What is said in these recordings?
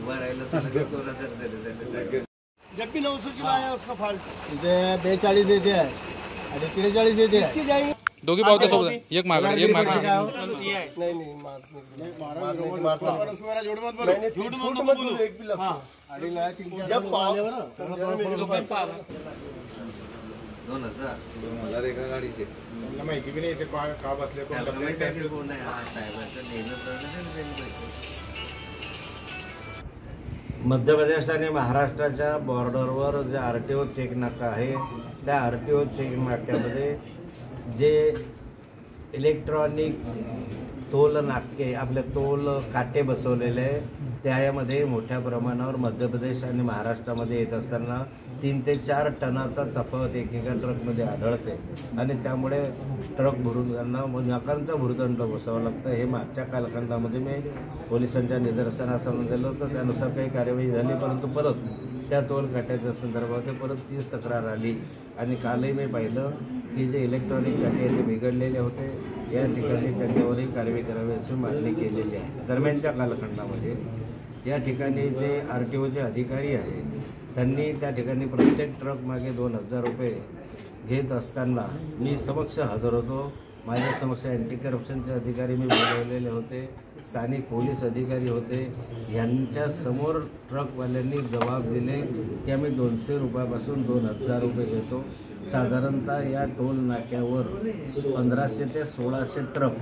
उभा राहिलं तर 2000 दिले. जब भी 900 किलो आया उसका फाल्ट इथे 42 देते आहे आणि 43 देते आहे. दोघी पावते सोबत एक मागणे नहीं नहीं झूठ मत बोलो एक भी लफ्ज आणि लाया 3-4 जब पावल्यावर ना 2000 एका गाडीचे माहिती भी नाही ते का बसले कोण नाही. हा साहेबांचं नेहमी मध्य प्रदेश आणि महाराष्ट्राच्या बॉर्डरवर जे RTO चेक नाका आहे त्या RTO चेक नाक्यामध्ये जे इलेक्ट्रॉनिक टोल नाके आपले टोल काटे बसवलेले आहे त्यामध्ये मोठ्या प्रमाणावर मध्य प्रदेश आणि महाराष्ट्रामध्ये येत असताना 3 ते 4 टनाचा तफावत एकेका ट्रकमध्ये आढळते आणि त्यामुळे ट्रक भरून त्यांना नकारांचा भुर्दंड बसावं लागतं. हे मागच्या कालखंडामध्ये मी पोलिसांच्या निदर्शनास आणून दिलं होतं. त्यानुसार काही कार्यवाही झाली परंतु परत त्या टोल काट्याच्या संदर्भात परत 30 तक्रार आली आणि कालही मी पाहिलं की जे इलेक्ट्रॉनिक काटे ते बिघडलेले होते. या ठिकाणी त्यांच्यावरही कारवाई करावी अशी मागणी केलेली आहे. दरम्यानच्या कालखंडामध्ये या ठिकाणी जे RTOचे अधिकारी आहेत त्यांनी त्या ठिकाणी प्रत्येक ट्रक मागे 2000 रुपये घेत असताना मी समक्ष हजर होतो. माझ्या समक्ष अँटी करप्शनचे अधिकारी मी बोलवलेले होते, स्थानिक पोलीस अधिकारी होते. यांच्या समोर ट्रकवाल्यांनी जबाब दिले की आम्ही 200 रुपयापासून 2000 रुपये घेतो. साधारणतः या टोल नाक्यावर 1500 ते 1600 ट्रक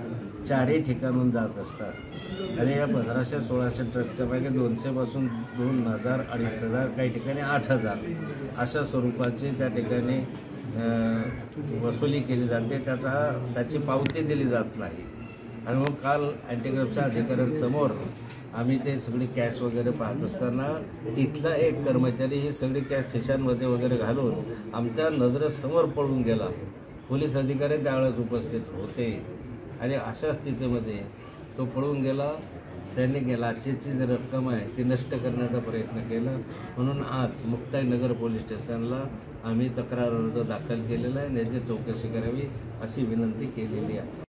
4ही ठिकाणून जात असतात आणि या 1500-1600 ट्रकच्या मागे 200 पासून 2000, 2500, काही ठिकाणी 8000 अशा स्वरूपाची त्या ठिकाणी वसुली केली जाते. त्याची पावती दिली जात नाही. आणि मग काल अँटी करप्शन अधिकाऱ्यांसमोर आम्ही ते सगळी कॅश वगैरे पाहत असताना तिथला एक कर्मचारी ही सगळी कॅश खिशांमध्ये वगैरे घालून आमच्या नजरेसमोर पळून गेला. पोलीस अधिकारी त्यावेळेस उपस्थित होते आणि अशा स्थितीमध्ये तो पळून गेला. त्यांनी लाचेची जी रक्कम आहे ती नष्ट करण्याचा प्रयत्न केला. म्हणून आज मुक्ताईनगर पोलीस स्टेशनला आम्ही तक्रार अर्ज दाखल केलेला आहे आणि याची चौकशी करावी अशी विनंती केलेली आहे.